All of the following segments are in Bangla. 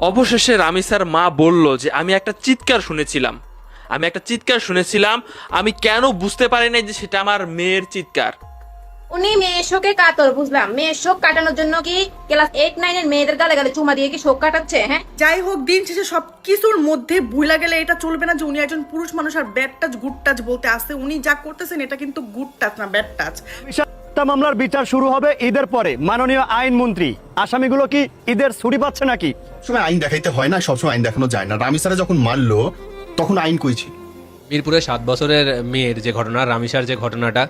অবশেষে রামিসার মা বলল যে আমি একটা চিৎকার শুনেছিলাম, আমি কেন বুঝতে পারি নাই যে সেটা আমার মেয়ের চিৎকার। উনি মেয়ের শোকে কাতর, বুঝলাম। মেয়ের শোক কাটানোর জন্য কি ক্লাস 8-9 এর মেয়েদের গালে গালে চুমা দিয়ে কি শোক কাটাচ্ছে? হ্যাঁ, যাই হোক, দিন শেষে সবকিছুর মধ্যে ভুলা গেলে এটা চলবে না যে উনি একজন পুরুষ মানুষ আর ব্যাড টাচ গুড টাচ বলতে আসছে। উনি যা করতেছেন এটা কিন্তু গুড টাচ না, ব্যাড টাচ। হত্যা মামলার বিচার শুরু হবে ঈদের পরে। মাননীয় আইনমন্ত্রী, আসামিগুলো কি ঈদের ছুটি পাচ্ছে নাকি? সময় আইন দেখাইতে হয় না, সবসময় আইন দেখানো যায় না। রামিসারে যখন মারলো তখন আইন কইছি। মিরপুরে 7 বছরের মেয়ের যে ঘটনা, রামিসার যে ঘটনাটা,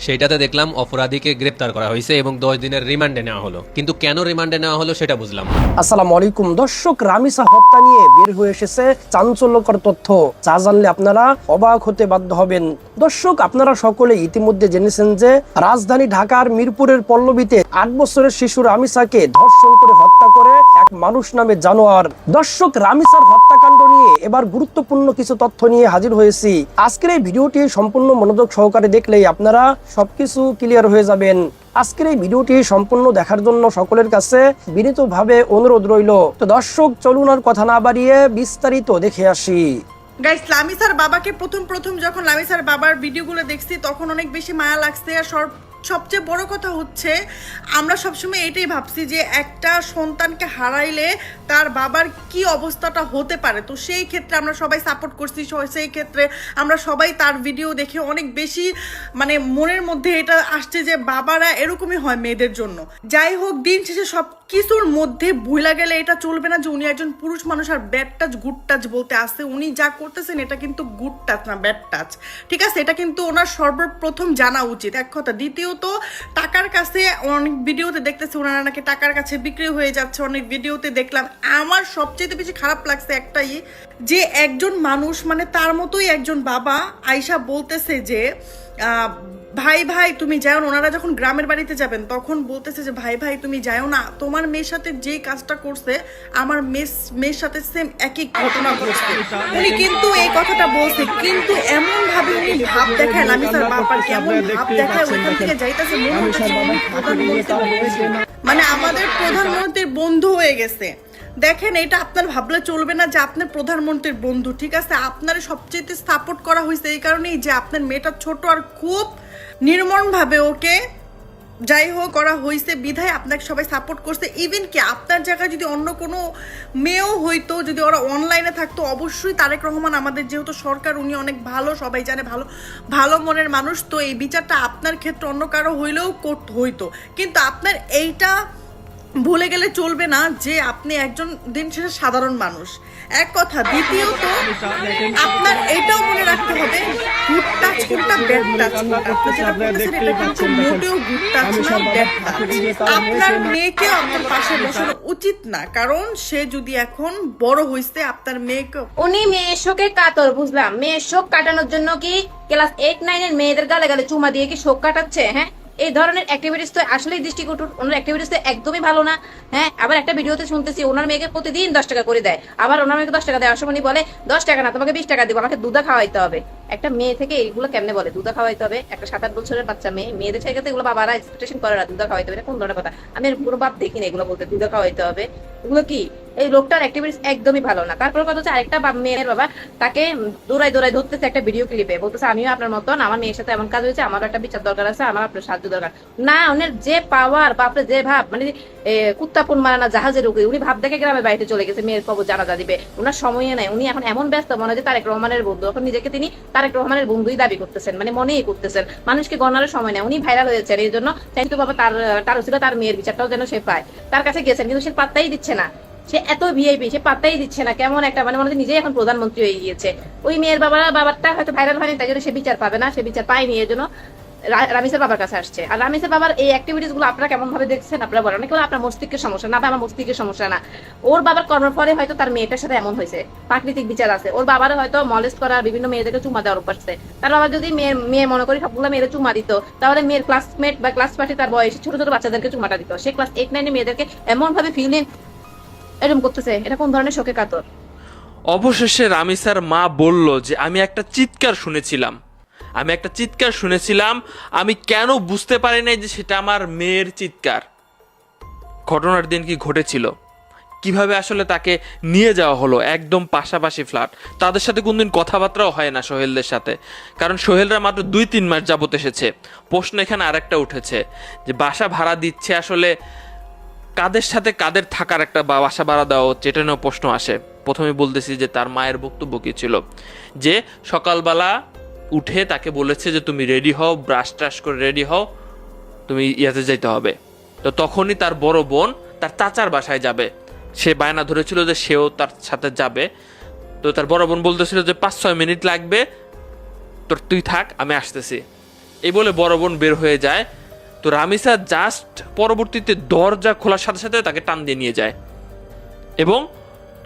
সেইটাতে দেখলাম অপরাধীকে গ্রেপ্তার করা হয়েছে এবং 10 দিনের রিমান্ডে নেওয়া হলো। কিন্তু কেন রিমান্ডে নেওয়া হলো সেটা বুঝলাম। আসসালামু আলাইকুম দর্শক, রামিসা হত্যা নিয়ে বের হয়ে এসেছে চাঞ্চল্যকর তথ্য, যা জানলে আপনারা অবাক হতে বাধ্য হবেন। দর্শক, আপনারা সকলে ইতিমধ্যে জেনেছেন যে রাজধানী ঢাকার মিরপুরের পল্লবীতে 8 বছরের শিশু রামিসাকে ধর্ষণ করে হত্যা করে এক মানুষ নামে জানোয়ার। দর্শক, রামিসার হত্যাকাণ্ড নিয়ে এবার গুরুত্বপূর্ণ কিছু তথ্য নিয়ে হাজির হয়েছি। আজকের এই ভিডিওটি সম্পূর্ণ মনোযোগ সহকারে দেখলেই আপনারা সবকিছু ক্লিয়ার হয়ে যাবেন। আজকের এই ভিডিওটি সম্পূর্ণ দেখার জন্য সকলের কাছে বিনীতভাবে অনুরোধ রইল। তো দর্শক, চলুন আর কথা না বাড়িয়ে বিস্তারিত দেখে আসি। গাইস, লামিসার বাবাকে প্রথম যখন লামিসার বাবার ভিডিওগুলো দেখছি তখন অনেক বেশি মায়া লাগছে। আর সবচেয়ে বড় কথা হচ্ছে, আমরা সবসময় এটাই ভাবছি যে একটা সন্তানকে হারাইলে তার বাবার কি অবস্থাটা হতে পারে। তো সেই ক্ষেত্রে আমরা সবাই সাপোর্ট করছি, সেই ক্ষেত্রে আমরা সবাই তার ভিডিও দেখে অনেক বেশি মানে মনের মধ্যে এটা আসছে যে বাবারা এরকমই হয় মেয়েদের জন্য। যাই হোক, দিন শেষে সব কিছুর মধ্যে ভুলা গেলে এটা চলবে না যে উনি একজন পুরুষ মানুষ আর ব্যাড টাচ গুড টাচ বলতে আসছে। উনি যা করতেছেন এটা কিন্তু গুড টাচ না, ব্যাড টাচ। ঠিক আছে, এটা কিন্তু ওনার সর্বপ্রথম জানা উচিত, এক কথা। দ্বিতীয়ত, টাকার কাছে অনেক ভিডিওতে দেখতেছে ওনারা নাকি টাকার কাছে বিক্রি হয়ে যাচ্ছে, অনেক ভিডিওতে দেখলাম। আমার সবচেয়ে বেশি খারাপ লাগছে একটাই, যে একজন মানুষ মানে তার মতোই একজন বাবা আয়শা বলতেছে যে ভাই ভাই তুমি যাও না। ওনারা যখন গ্রামের বাড়িতে যাবেন তখন বলতেছে যে ভাই ভাই তুমি যাও না, তোমার মেয়ের সাথে যেই কাজটা করছে আমার মেয়ের সাথে সেম একই ঘটনা ঘটছে। উনি কিন্তু এই কথাটা বলছে, কিন্তু এমন ভাবে উনি ভাব দেখায়, লামিসার বাবার কেমন ভাব দেখায়, ওইখান থেকে যাইতেছে মনে হচ্ছে মানে আমাদের প্রধানমন্ত্রীর বন্ধু হয়ে গেছে। দেখেন, এটা আপনার ভাবলে চলবে না যে আপনার প্রধানমন্ত্রীর বন্ধু। ঠিক আছে, আপনার সবচেয়ে সাপোর্ট করা হয়েছে এই কারণেই যে আপনার মেয়েটা ছোট আর খুব নির্মমভাবে ওকে যাই হোক করা হয়েছে বিধায় আপনাকে সবাই সাপোর্ট করছে। ইভেন কি আপনার জায়গায় যদি অন্য কোনো মেয়েও হইতো, যদি ওরা অনলাইনে থাকতো, অবশ্যই তারেক রহমান আমাদের যেহেতু সরকার, উনি অনেক ভালো, সবাই জানে ভালো ভালো মনের মানুষ, তো এই বিচারটা আপনার ক্ষেত্রে অন্য কারো হইলেও হইতো। কিন্তু আপনার এইটা ভুলে গেলে চলবে না যে আপনি একজন দিন শেষে সাধারণ মানুষ, এক কথা। দ্বিতীয়ত, আপনার এটাও মনে রাখতে হবে গুড টাচ কোনটা, ব্যাড টাচ কোনটা। আপনি যেটা বলতেছেন এটা কিন্তু মোটেও গুড টাচ না, ব্যাড টাচ। আপনার মেয়েকে আপনার পাশে বসানো উচিত না, কারণ সে যদি এখন বড় হইছে, আপনার মেয়েকে উনি মেয়ের শোকে কাতর, বুঝলাম। মেয়ের শোক কাটানোর জন্য কি ক্লাস 8-9 এর মেয়েদের গালে গালে চুমা দিয়ে কি শোক কাটাচ্ছে? হ্যাঁ, এই ধরনের অ্যাক্টিভিটিস তো আসলেই দৃষ্টিকটু। ওনার অ্যাক্টিভিটিস তো একদমই ভালো না। হ্যাঁ, আবার একটা ভিডিওতে শুনতেছি ওনার মেয়েকে প্রতিদিন 10 টাকা করে দেয়, আবার ওনার মেয়েকে 10 টাকা দেয়। অসমনি বলে 10 টাকা না, তোমাকে 20 টাকা দিব, আমাকে দুধা খাওয়াইতে হবে। একটা মেয়ে থেকে এইগুলো কেমনে বলে দুধা খাওয়াইতে হবে? একটা 7-8 বছরের বাচ্চা মেয়ে, মেয়েদের থেকে এগুলো বাবারা এক্সপেকটেশন করে না দুধা খাওয়াইতে হবে। এটা কোন ধরনের কথা? আমি পুরো বাপ দেখিনি এগুলো বলতে, দুধা খাওয়াইতে হবে। এগুলো কি? এই লোকটার অ্যাক্টিভিটিস একদমই ভালো না। তারপরে কথা হচ্ছে, আরেকটা মেয়ের বাবা তাকে দৌড়াই ধরতেছে একটা ভিডিও ক্লিপে, বলতেছে আমিও আপনার মতন, আমার মেয়ের সাথে এমন কাজ হয়েছে, আমারও একটা বিচার দরকার আছে, আমার আপনার সাহায্য দরকার। না, উনি যে পাওয়ার, বাপরে যে ভাব, মানে কুত্তাপুন মারানা জাহাজের উঠে উনি ভাব দেখে গ্রামের বাড়িতে চলে গেছে মেয়ের কবর জানাজা দিবে। ওনার সময়ে নাই, উনি এখন এমন ব্যস্ত মনে হয় যে তারেক রহমানের বন্ধু। এখন নিজেকে তিনি তারেক রহমানের বন্ধুই দাবি করতেছেন, মানে মনেই করতেছেন। মানুষকে গণার সময় নেই, উনি ভাইরাল হয়েছেন এই জন্য। কিন্তু বাবা তার ছিল তার মেয়ের বিচারটাও যেন সে পায়, তার কাছে গেছেন, কিন্তু সে পাত্তাই দিচ্ছে না। সে এত ভিআইপি, সে পাত্তাই দিচ্ছে না। কেমন একটা মানে মনে হচ্ছে নিজেই এখন প্রধানমন্ত্রী হয়ে গিয়েছে। ওই মেয়ের বাবারটা হয়তো ভাইরাল হয়নি, তাই জন্য সে বিচার পাবে না, সে বিচার পায়নি, এর জন্য রামিসের বাবার কাছে আসছে। আর রামিসের বাবার এই অ্যাক্টিভিটিস গুলো আপনারা কেমন ভাবে দেখছেন? আপনারা বলেন অনেকে আপনার মস্তিষ্কের সমস্যা না, আমার মস্তিষ্কের সমস্যা না। ওর বাবার কর্মের পরে হয়তো তার মেয়েটার সাথে এমন হয়েছে, প্রাকৃতিক বিচার আছে। ওর বাবার হয়তো মলেস্ট করা, বিভিন্ন মেয়েদেরকে চুমা দেওয়ার অভ্যাস আছে। তার বাবা যদি মেয়ে মনে করি সবগুলো মেয়েদের চুমা দিত, তাহলে মেয়ের ক্লাসমেট বা ক্লাস পার্টি তার বয়সে ছোট ছোট বাচ্চাদেরকে চুমাটা দিত। সে ক্লাস 8-9 মেয়েদেরকে এমন ভাবে ফিলিং এরকম করতেছে, এটা কোন ধরনের শোকে কাতর? অবশেষে রামিসার মা বলল যে আমি একটা চিৎকার শুনেছিলাম, আমি কেন বুঝতে পারি নাই যে সেটা আমার মেয়ের চিৎকার। ঘটনার দিন কি ঘটেছিল কিভাবে আসলে তাকে নিয়ে যাওয়া হলো একদম পাশাপাশি ফ্ল্যাট, তাদের সাথে কোনদিন কথাবার্তাও হয় না সোহেলদের সাথে, কারণ সোহেলরা মাত্র 2-3 মাস যাবত এসেছে। প্রশ্ন এখানে আরেকটা উঠেছে যে বাসা ভাড়া দিচ্ছে আসলে কাদের সাথে কাদের থাকার একটা বাসা ভাড়া দেওয়া হচ্ছে, এটা নিয়েও প্রশ্ন আসে। প্রথমে বলতেছি যে তার মায়ের বক্তব্য কী ছিল, যে সকালবেলা উঠে তাকে বলেছে যে তুমি রেডি হও, ব্রাশ ট্রাশ করে রেডি হও, তুমি ইয়াতে যেতে হবে। তো তখনই তার বড় বোন তার চাচার বাসায় যাবে, সে বায়না ধরেছিল যে সেও তার সাথে যাবে। তো তার বড় বোন বলতেছিল যে 5-6 মিনিট লাগবে, তুই থাক, আমি আসতেছি। এই বলে বড় বোন বের হয়ে যায়। তো রামিসা জাস্ট পরবর্তীতে দরজা খোলার সাথে সাথে তাকে টান দিয়ে নিয়ে যায়, এবং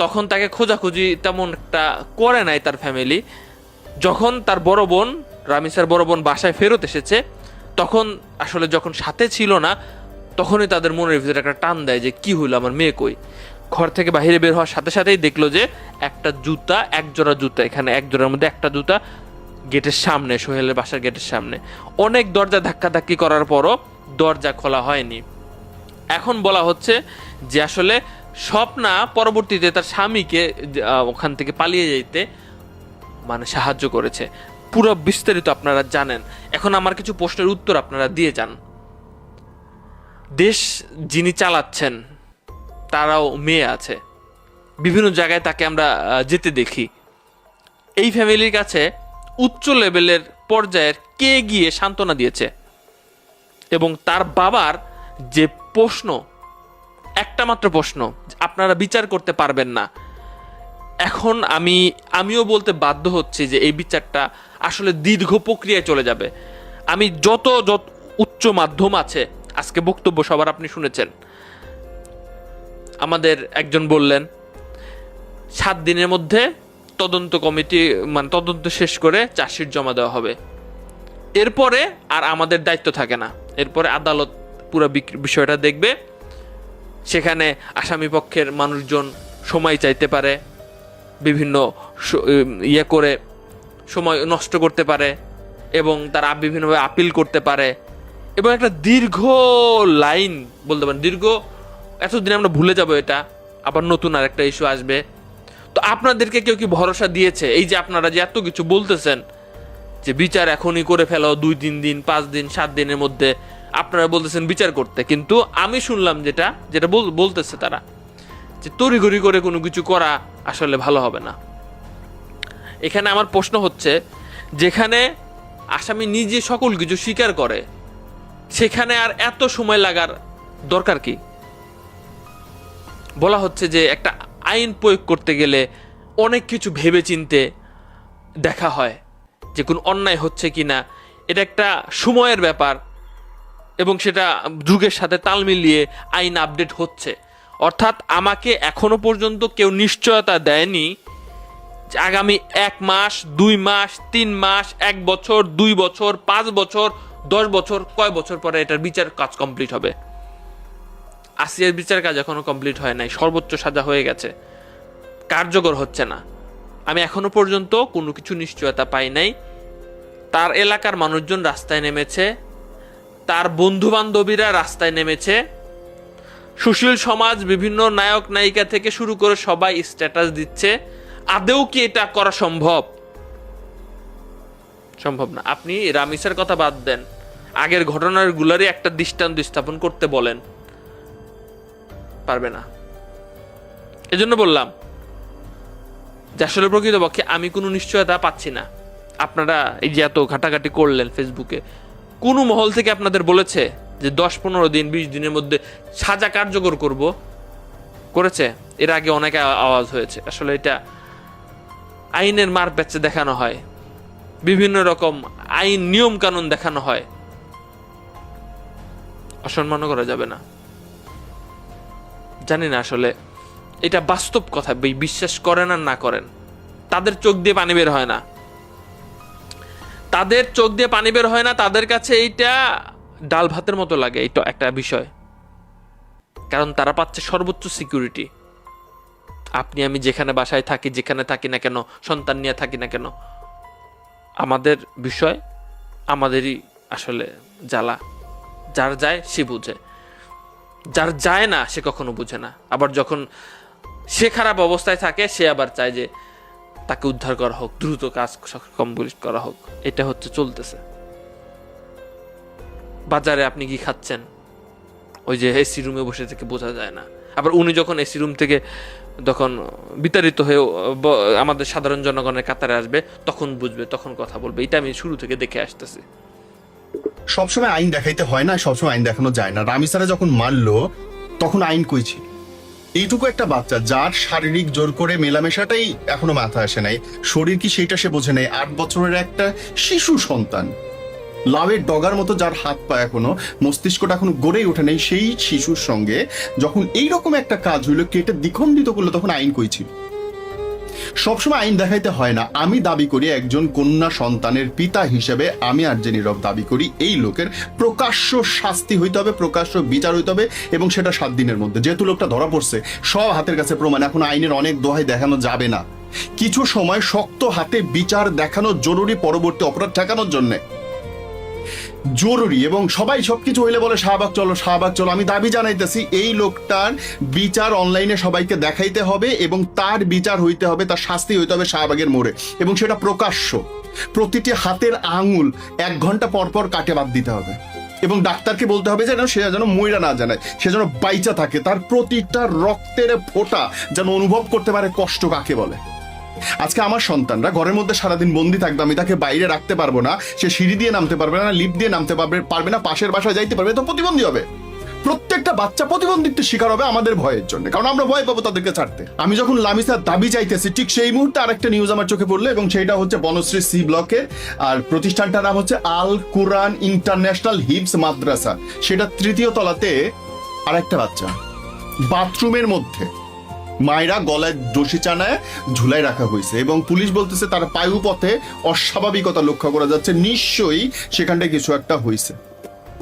তখন তাকে খোঁজাখুঁজি তেমন একটা করে নাই তার ফ্যামিলি। যখন তার বড় বোন, রামিসার বড় বোন বাসায় ফেরত এসেছে, তখন আসলে যখন সাথে ছিল না, তখনই তাদের মনের ভিতরে একটা টান দেয় যে কি হইলো, আমার মেয়ে কই। ঘর থেকে বাইরে বের হওয়ার সাথে সাথেই দেখলো যে একটা জুতা, এক জোড়া জুতা, এখানে এক জোড়ার মধ্যে একটা জুতা গেটের সামনে, সোহেলের বাসার গেটের সামনে। অনেক দরজা ধাক্কাধাক্কি করার পরও দরজা খোলা হয়নি। এখন বলা হচ্ছে যে আসলে স্বপ্না পরবর্তীতে তার স্বামীকে ওখান থেকে পালিয়ে যেতে মানে সাহায্য করেছে। পুরো বিস্তারিত আপনারা জানেন। এখন আমার কিছু প্রশ্নের উত্তর আপনারা দিয়ে যান। দেশ যিনি চালাচ্ছেন তারাও মেয়ে আছে, বিভিন্ন জায়গায় তাকে আমরা যেতে দেখি। এই ফ্যামিলির কাছে উচ্চ লেভেলের পর্যায়ের কে গিয়ে সান্ত্বনা দিয়েছে? এবং তার বাবার যে প্রশ্ন, একটা মাত্র প্রশ্ন, আপনারা বিচার করতে পারবেন না। এখন আমিও বলতে বাধ্য হচ্ছি যে এই বিচারটা আসলে দীর্ঘ প্রক্রিয়ায় চলে যাবে। আমি যত উচ্চ মাধ্যম আছে, আজকে বক্তব্য সবার আপনি শুনেছেন, আমাদের একজন বললেন 7 দিনের মধ্যে তদন্ত কমিটি মানে তদন্ত শেষ করে চার্জশিট জমা দেওয়া হবে। এরপরে আর আমাদের দায়িত্ব থাকে না, এরপরে আদালত পুরো বিষয়টা দেখবে। সেখানে আসামি পক্ষের মানুষজন সময় চাইতে পারে, বিভিন্ন ইয়ে করে সময় নষ্ট করতে পারে, এবং তারা বিভিন্নভাবে আপিল করতে পারে, এবং একটা দীর্ঘ লাইন বলতে পারেন, দীর্ঘ এতদিন আমরা ভুলে যাব, এটা আবার নতুন আর একটা ইস্যু আসবে। তো আপনাদেরকে কেউ কি ভরসা দিয়েছে? এই যে আপনারা যে এত কিছু বলতেছেন যে বিচার এখনই করে ফেলো, 2-3 দিন, 5 দিন, 7 দিনের মধ্যে, আপনারা বলতেছেন বিচার করতে, কিন্তু আমি শুনলাম যেটা বলতেছে তারা, যে তড়িঘড়ি করে কোনো কিছু করা আসলে ভালো হবে না। এখানে আমার প্রশ্ন হচ্ছে, যেখানে আসামি নিজে সকল কিছু স্বীকার করে, সেখানে আর এত সময় লাগার দরকার কি? বলা হচ্ছে যে একটা আইন প্রয়োগ করতে গেলে অনেক কিছু ভেবে চিনতে দেখা হয়, যে কোন অন্যায় হচ্ছে কিনা, এটা একটা সময়ের ব্যাপার, এবং সেটা যুগের সাথে তাল মিলিয়ে আইন আপডেট হচ্ছে। অর্থাৎ আমাকে এখনো পর্যন্ত কেউ নিশ্চয়তা দেয়নি যে আগামী 1 মাস, 2 মাস, 3 মাস, 1 বছর, 2 বছর, 5 বছর, 10 বছর, কয় বছর পরে এটার বিচার কাজ কমপ্লিট হবে। আসিয়ার বিচার কাজ এখনো কমপ্লিট হয় নাই, সর্বোচ্চ সাজা হয়ে গেছে, কার্যকর হচ্ছে না। আমি এখনো পর্যন্ত কোনো কিছু নিশ্চয়তা পাই নাই। তার এলাকার মানুষজন রাস্তায় নেমেছে, তার বন্ধু বান্ধবীরা রাস্তায় নেমেছে, সুশীল সমাজ, বিভিন্ন নায়ক নায়িকা থেকে শুরু করে সবাই স্ট্যাটাস দিচ্ছে। আদেও কি এটা করা সম্ভব? সম্ভব না। আপনি রামিসার কথা বাদ দেন, আগের ঘটনার গুলারই একটা দৃষ্টান্ত স্থাপন করতে বলেন, পারবে না। এজন্য বললাম যে আসলে প্রকৃতপক্ষে আমি কোনো নিশ্চয়তা পাচ্ছি না। আপনারা এই যে এত ঘাটাঘাটি করলেন ফেসবুকে, কোনো মহল থেকে আপনাদের বলেছে যে 10-15 দিন, 20 দিনের মধ্যে সাজা কার্যকর করেছে? এর আগে অনেক আওয়াজ হয়েছে। আসলে এটা আইনের মার প্যাচে দেখানো হয়, বিভিন্ন রকম আইন নিয়ম কানুন দেখানো হয়, অসম্মানও করা যাবে না। জানি না আসলে এটা বাস্তব কথা, বিশ্বাস করেন আর না করেন, তাদের চোখ দিয়ে পানি বের হয় না, তাদের চোখ দিয়ে পানি বের হয় না, তাদের কাছে এইটা ডাল ভাতের মতো লাগে। এটা একটা বিষয়, কারণ তারা পাচ্ছে সর্বোচ্চ সিকিউরিটি। আপনি আমি যেখানে বাসায় থাকি, যেখানে থাকি না কেন, সন্তান নিয়ে থাকি না কেন, আমাদের বিষয় আমাদেরই আসলে জ্বালা। যার যায় সে বুঝে, যার যায় না সে কখনো বুঝে না। আবার যখন সে খারাপ অবস্থায় থাকে, সে আবার চায় যে তাকে উদ্ধার করা হোক, দ্রুত কাজ কমপ্লিট করা হোক। এটা হচ্ছে চলতেছে। বাজারে আপনি কি খাচ্ছেন, ওই যে এসি রুমে বসে থেকে বোঝা যায় না। আবার উনি যখন এসি রুম থেকে তখন বিতাড়িত হয়ে আমাদের সাধারণ জনগণের কাতারে আসবে, তখন বুঝবে, তখন কথা বলবে। এটা আমি শুরু থেকে দেখে আসতেছি। সবসময় আইন দেখাইতে হয় না, সবসময় আইন দেখানো যায় না। রামিসারা যখন মারলো তখন আইন কই ছিল? এইটুকু একটা বাচ্চা যার শারীরিক জোর করে মেলামেশাটাই এখনো মাথা আসে নাই, শরীর কি সেইটা সে বোঝে নাই। 8 বছরের একটা শিশু সন্তান, লাভের ডগার মতো যার হাত পা এখনো, মস্তিষ্কটা এখনো গড়েই ওঠে নাই, সেই শিশুর সঙ্গে যখন এইরকম একটা কাজ হইলো, কেটে দ্বিখণ্ডিত করলো, তখন আইন কই ছিল? সবসময় আইন দেখাইতে হয় না। আমি দাবি করি, একজন কন্যা সন্তানের পিতা হিসেবে আমি আরজে নীরব দাবি করি, এই লোকের প্রকাশ্য শাস্তি হইতে হবে, প্রকাশ্য বিচার হইতে হবে, এবং সেটা 7 দিনের মধ্যে। যেহেতু লোকটা ধরা পড়ছে, সব হাতের কাছে প্রমাণ, এখন আইনের অনেক দোহাই দেখানো যাবে না। কিছু সময় শক্ত হাতে বিচার দেখানো জরুরি, পরবর্তী অপরাধ ঠেকানোর জন্য জরুরি। এবং সবাই সবকিছু হইলে বলে শাহবাগ চলো, শাহবাগ চলো। আমি দাবি জানাইতেছি, এই লোকটার বিচার অনলাইনে সবাইকে দেখাইতে হবে, এবং তার বিচার হইতে হবে, তার শাস্তি হইতে হবে শাহবাগের মোড়ে, এবং সেটা প্রকাশ্য। প্রতিটি হাতের আঙুল 1 ঘন্টা পর পর কাটে বাদ দিতে হবে, এবং ডাক্তারকে বলতে হবে যেন সে যেন মইরা না জানায়, সে যেন বাইচা থাকে, তার প্রতিটা রক্তের ফোঁটা যেন অনুভব করতে পারে কষ্ট কাকে বলে। আজকে আমার সন্তানরা ঘরের মধ্যে সারাদিন বন্দি থাকবে, আমি তাকে বাইরে রাখতে পারবো না, সে সিঁড়ি দিয়ে নামতে পারবে না, লিফট দিয়ে নামতে পারবে না, পাশের বাসায় যাইতে পারবে, তো প্রতিবন্ধী হবে। প্রত্যেকটা বাচ্চা প্রতিবন্ধিত্বের শিকার হবে আমাদের ভয়ের জন্য, কারণ আমরা ভয় পাবো তাদেরকে ছাড়তে। আমি যখন লামিসার দাবি চাইতেছি, ঠিক সেই মুহূর্তে আরেকটা নিউজ আমার চোখে পড়লো, এবং সেইটা হচ্ছে বনশ্রী সি ব্লকের, আর প্রতিষ্ঠানটার নাম হচ্ছে আল কুরআন ইন্টারন্যাশনাল হিপস মাদ্রাসা। সেটা 3য় তলাতে আরেকটা বাচ্চা বাথরুমের মধ্যে মায়েরা গলায় দড়ি চানায় ঝুলাই রাখা হয়েছে, এবং পুলিশ বলতেছে তার পায়ু পথে অস্বাভাবিকতা লক্ষ্য করা যাচ্ছে, নিশ্চয়ই সেখানটায় কিছু একটা হয়েছে।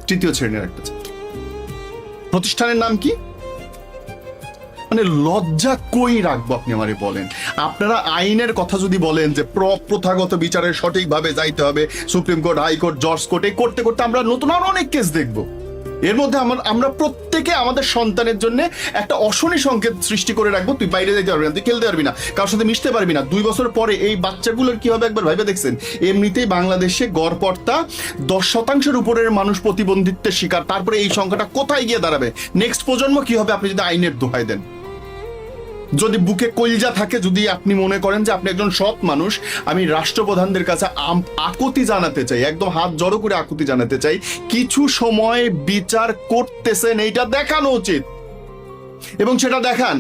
3য় শ্রেণীর একটা ছাত্র। প্রতিষ্ঠানের নাম কি? মানে লজ্জা কই রাখবো আপনি আমারে বলেন? আপনারা আইনের কথা যদি বলেন যে প্রথাগত বিচারের সঠিকভাবে যাইতে হবে, সুপ্রিম কোর্ট, হাইকোর্ট, জজ কোর্টে করতে করতে আমরা নতুন আরো অনেক কেস দেখবো। এর মধ্যে আমরা প্রত্যেকে আমাদের সন্তানের জন্য একটা অশনি সংকেত সৃষ্টি করে রাখবো, তুই বাইরে যেতে পারবি না, তুই খেলতে পারবি না, কারোর সাথে মিশতে পারবি না। 2 বছর পরে এই বাচ্চাগুলোর কি হবে একবার ভাইবে দেখছেন? এমনিতেই বাংলাদেশে গড়পড়তা 10% উপরের মানুষ প্রতিবন্ধিত্বের শিকার। তারপরে এই সংখ্যাটা কোথায় গিয়ে দাঁড়াবে? নেক্সট প্রজন্ম কি হবে আপনি যদি আইনের দোহাই দেন? যদি বুকে কলজা থাকে, যদি আপনি মনে করেন যে আপনি একজন সৎ মানুষ, আমি রাষ্ট্রপ্রধানদের কাছে আকুতি জানাতে চাই, একদম হাত জড়ো করে আকুতি জানাতে চাই, কিছু সময় বিচার করতেছেন এইটা দেখানো উচিত, এবং সেটা দেখান।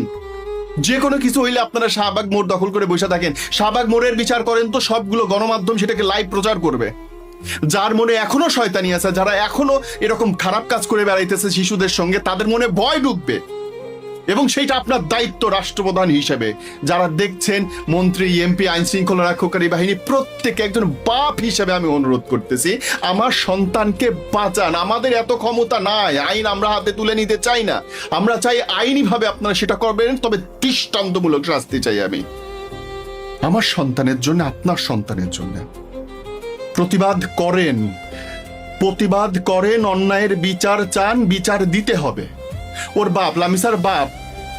যে কোনো কিছু হইলে আপনারা শাহবাগ মোড় দখল করে বসে থাকেন, শাহবাগ মোড়ের বিচার করেন তো সবগুলো গণমাধ্যম সেটাকে লাইভ প্রচার করবে। যার মনে এখনো শয়তানি আছে, যারা এখনো এরকম খারাপ কাজ করে বেড়াইতেছে শিশুদের সঙ্গে, তাদের মনে ভয় ঢুকবে, এবং সেইটা আপনার দায়িত্ব রাষ্ট্রপ্রধান হিসেবে। যারা দেখছেন, মন্ত্রী, এমপি, আইন শৃঙ্খলা রক্ষাকারী বাহিনী, প্রত্যেকে একজন বাপ হিসেবে আমি অনুরোধ করতেছি, আমার সন্তানকে বাঁচান। আমাদের এত ক্ষমতা নাই, আইন আমরা হাতে তুলে নিতে চাই না, আমরা চাই আইনি ভাবে আপনারা সেটা করবেন, তবে দৃষ্টান্তমূলক শাস্তি চাই আমি আমার সন্তানের জন্য, আপনার সন্তানের জন্য। প্রতিবাদ করেন, অন্যায়ের বিচার চান, বিচার দিতে হবে। ওর বাপ, লামিসার বাপ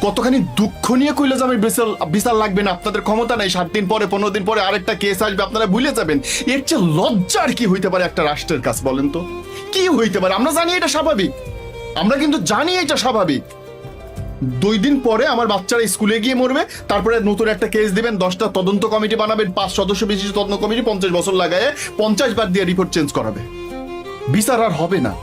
কতখানি দুঃখ নিয়ে কইলে যে আমি বিচার লাগবে না, আপনাদের ক্ষমতা নাই, 7 দিন পরে 15 দিন পরে আরেকটা কেস আসবে, আপনারা ভুলে যাবেন। এর চেয়ে লজ্জার কি হইতে পারে একটা রাষ্ট্রের কাছে বলেন তো? কি হইতে পারে? আমরা জানি এটা স্বাভাবিক, আমরা কিন্তু জানি এটা স্বাভাবিক। 2 দিন পরে আমার বাচ্চারা স্কুলে গিয়ে মরবে, তারপরে নতুন একটা কেস দিবেন, 10টা তদন্ত কমিটি বানাবেন, 5 সদস্য বিশিষ্ট তদন্ত কমিটি, 50 বছর লাগায় 50 বার দিয়ে রিপোর্ট চেঞ্জ করাবে। বিচার আর হবে না,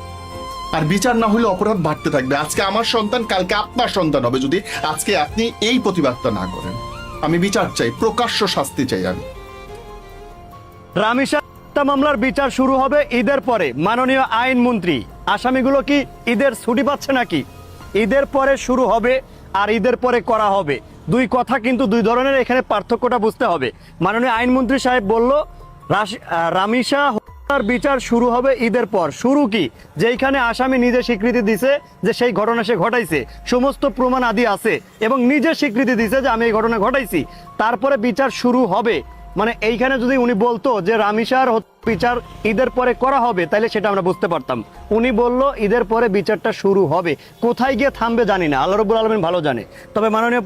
আর বিচার না হলে অপরাধ বাড়তে থাকবে। আজকে আমার সন্তান, কালকে আপনার সন্তান হবে, যদি আজকে আপনি এই প্রতিবাদটা না করেন। আমি বিচার চাই, প্রকাশ্য শাস্তি চাই আমি। রামিসা মামলার বিচার শুরু হবে ঈদের পরে। মাননীয় আইনমন্ত্রী, আসামিগুলো কি ঈদের ছুটি পাচ্ছে নাকি? ঈদের পরে শুরু হবে আর ঈদের পরে করা হবে, 2 কথা কিন্তু 2 ধরনের, এখানে পার্থক্যটা বুঝতে হবে। মাননীয় আইনমন্ত্রী সাহেব বলল রামিসা বিচার শুরু হবে ঈদের পর। শুরু কি? যেইখানে আসামি নিজে স্বীকৃতি দিছে যে সেই ঘটনা সে ঘটাইছে, সমস্ত প্রমাণ আদি আছে, এবং নিজে স্বীকৃতি দিছে যে আমি এই ঘটনা ঘটাইছি, তারপরে বিচার শুরু হবে। মানে এইখানে যদি উনি বলতো যে রামিসার বিচার ঈদের পরে করা হবে তাহলে সেটা আমরা বুঝতে পারতাম। উনি বলল ঈদের পরে বিচারটা শুরু হবে, কোথায় গিয়ে থামবে জানি না, আল্লাহ রাব্বুল আলামিন ভালো জানে। তবে মাননীয়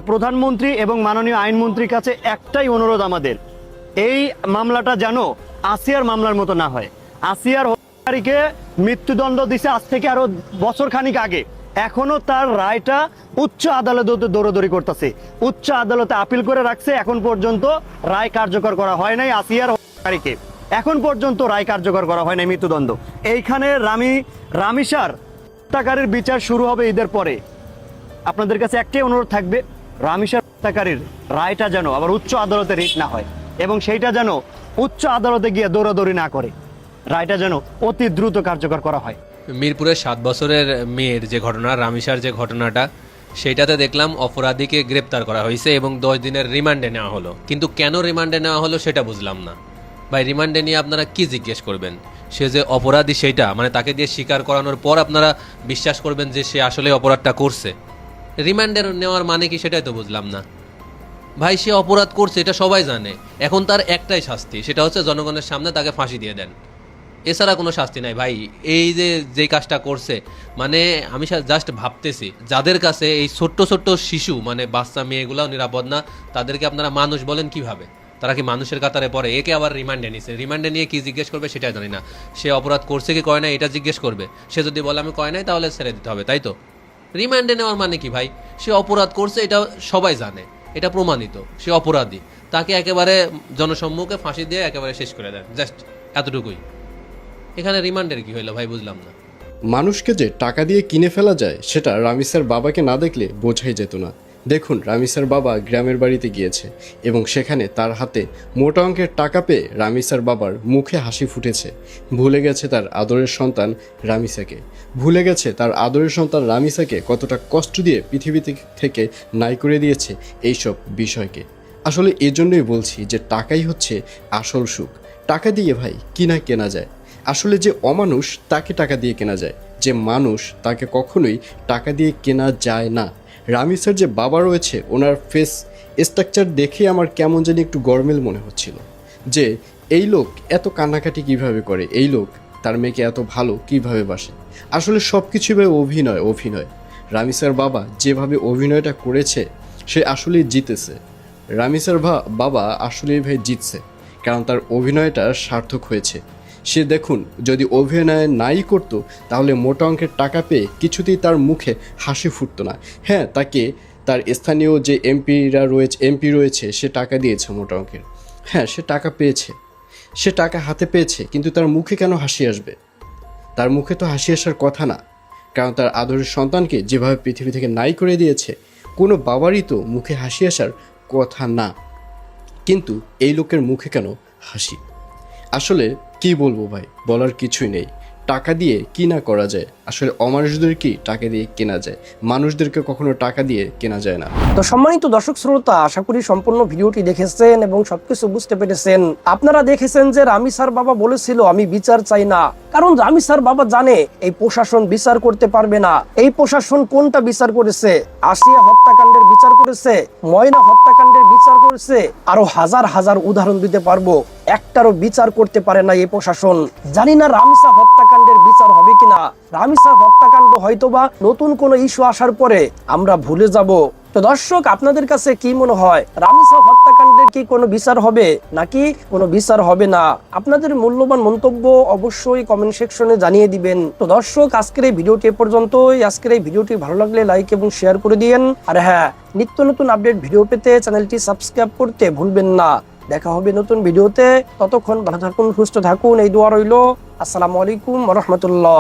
প্রধানমন্ত্রী এবং মাননীয় আইনমন্ত্রীর কাছে একটাই অনুরোধ আমাদের, এই মামলাটা যেন আসিয়ার মামলার মতো না হয়। আসিয়ার হত্যাকারীকে মৃত্যুদণ্ড দিছে আজ থেকে আরো বছর খানিক আগে, এখনো তার রায়টা উচ্চ আদালতে দৌড়াদৌড়ি করতেছে, উচ্চ আদালতে আপিল করে রাখছে, এখন পর্যন্ত রায় কার্যকর করা হয় নাই। আসিয়ার হত্যাকারীকে এখন পর্যন্ত রায় কার্যকর করা হয় নাই মৃত্যুদণ্ড। এইখানে রামিসার হত্যাকারীর বিচার শুরু হবে ঈদের পরে। আপনাদের কাছে একটাই অনুরোধ থাকবে, রামিসার হত্যাকারীর রায়টা যেন আবার উচ্চ আদালতে রিট না হয় এবং সেইটা যেন উচ্চ আদালতে গিয়ে দৌড়াদৌড়ি না করে, রায়টা যেন অতি দ্রুত কার্যকর করা হয়। মিরপুরের 7 বছরের মেয়ের যে ঘটনা, রামিসার যে ঘটনাটা, সেইটাতে দেখলাম অপরাধীকে গ্রেপ্তার করা হয়েছে এবং 10 দিনের রিমান্ডে নেওয়া হলো। কিন্তু কেন রিমান্ডে নেওয়া হলো সেটা বুঝলাম না ভাই। রিমান্ডে নিয়ে আপনারা কি জিজ্ঞেস করবেন? সে যে অপরাধী সেইটা মানে তাকে দিয়ে স্বীকার করানোর পর আপনারা বিশ্বাস করবেন যে সে আসলে অপরাধটা করছে। রিমান্ডে নেওয়ার মানে কি সেটাই তো বুঝলাম না ভাই। সে অপরাধ করছে এটা সবাই জানে, এখন তার একটাই শাস্তি, সেটা হচ্ছে জনগণের সামনে তাকে ফাঁসি দিয়ে দেন, এছাড়া কোনো শাস্তি নাই ভাই। এই যে কাজটা করছে মানে আমি জাস্ট ভাবতেছি যাদের কাছে এই ছোট্ট ছোট্ট শিশু মানে বাচ্চা মেয়েগুলাও নিরাপদ না, তাদেরকে আপনারা মানুষ বলেন কিভাবে? তারা কি মানুষের কাতারে পড়ে? একে আবার রিমান্ডে নিছে, রিমান্ডে নিয়ে কি জিজ্ঞেস করবে সেটা জানি না। সে অপরাধ করছে কি করে না এটা জিজ্ঞেস করবে, সে যদি বলে আমি কয় নাই তাহলে ছেড়ে দিতে হবে, তাই তো? রিমান্ডে নেওয়ার মানে কি ভাই? সে অপরাধ করছে এটা সবাই জানে, এটা প্রমাণিত, সে অপরাধী, তাকে একেবারে জনসম্মুখে ফাঁসি দিয়ে একেবারে শেষ করে দেন, জাস্ট এতটুকুই। এখানে রিমান্ডের কি হইলো ভাই বুঝলাম না। মানুষকে যে টাকা দিয়ে কিনে ফেলা যায় সেটা রামিসার বাবাকে না দেখলে বোঝাই যেত না। দেখুন, রামিসার বাবা গ্রামের বাড়িতে গিয়েছে এবং সেখানে তার হাতে মোটা অঙ্কের টাকা পেয়ে রামিসার বাবার মুখে হাসি ফুটেছে। ভুলে গেছে তার আদরের সন্তান রামিসাকে, ভুলে গেছে তার আদরের সন্তান রামিসাকে কতটা কষ্ট দিয়ে পৃথিবী থেকে নাই করে দিয়েছে এইসব বিষয়কে। আসলে এজন্যই বলছি যে টাকাই হচ্ছে আসল সুখ। টাকা দিয়ে ভাই কেনা যায়। আসলে যে অমানুষ তাকে টাকা দিয়ে কেনা যায়, যে মানুষ তাকে কখনোই টাকা দিয়ে কেনা যায় না। রামিসার যে বাবা রয়েছে ওনার ফেস স্ট্রাকচার দেখে আমার কেমন জানি একটু গরমিল মনে হচ্ছিল যে এই লোক এত কান্নাকাটি কিভাবে করে, এই লোক তার মেয়েকে এত ভালো কিভাবে বাসে। আসলে সব কিছুই ভাই অভিনয়। রামিসার বাবা যেভাবে অভিনয়টা করেছে সে আসলেই জিতেছে। রামিসার বাবা আসলেই ভাই জিতছে, কারণ তার অভিনয়টা সার্থক হয়েছে। সে দেখুন যদি অভিনয় নাই করতো তাহলে মোটা অঙ্কের টাকা পেয়ে কিছুতেই তার মুখে হাসি ফুটতো না। হ্যাঁ, তাকে তার স্থানীয় যে এমপি রয়েছে সে টাকা দিয়েছে মোটা অঙ্কের, হ্যাঁ সে টাকা পেয়েছে, সে টাকা হাতে পেয়েছে, কিন্তু তার মুখে কেন হাসি আসবে? তার মুখে তো হাসি আসার কথা না, কারণ তার আদরের সন্তানকে যেভাবে পৃথিবী থেকে নাই করে দিয়েছে কোনো বাবারই তো মুখে হাসি আসার কথা না। কিন্তু এই লোকের মুখে কেন হাসি? আসলে কি বলবো ভাই, বলার কিছুই নেই। টাকা দিয়ে কি না করা যায়, আসলে অমানুষদেরকেই টাকা দিয়ে কেনা যায়, মানুষদেরকে কখনো টাকা দিয়ে কেনা যায় না। তো সম্মানিত দর্শক শ্রোতা, আশা করি সম্পূর্ণ ভিডিওটি দেখেছেন এবং সবকিছু বুঝতে পেরেছেন। আপনারা দেখেছেন যে রামিসার বাবা বলেছিল আমি বিচার চাই না, কারণ রামিসার বাবা জানে এই প্রশাসন বিচার করতে পারবে না। এই প্রশাসন কোনটা বিচার করেছে? আসিয়া হত্যাকাণ্ডের বিচার করেছে, ময়না হত্যাকাণ্ডের বিচার করেছে, আরো হাজার হাজার উদাহরণ দিতে পারবো। একটারও বিচার করতে পারে না এই প্রশাসন। জানি না রামিসা হত্যাকাণ্ডের বিচার হবে কিনা। রামিসা হত্যাকাণ্ড হয়তোবা নতুন কোনো ইস্যু আসার পরে আমরা ভুলে যাব। তো দর্শক, আপনাদের কাছে কি মনে হয়, রামিসা হত্যাকাণ্ডের কি কোনো বিচার হবে নাকি কোনো বিচার হবে না? আপনাদের মূল্যবান মন্তব্য অবশ্যই কমেন্ট সেকশনে জানিয়ে দিবেন। তো দর্শক, আজকের এই ভিডিওটি এ পর্যন্তই। আজকের এই ভিডিওটি ভালো লাগলে লাইক এবং শেয়ার করে দিয়েন। আর হ্যাঁ, নিত্য নতুন আপডেট ভিডিও পেতে চ্যানেলটি সাবস্ক্রাইব করতে ভুলবেন না। দেখা হবে নতুন ভিডিওতে, ততক্ষণ ভালো থাকুন, সুস্থ থাকুন, এই দোয়া রইল। আসসালামু আলাইকুম ওয়া রাহমাতুল্লাহ।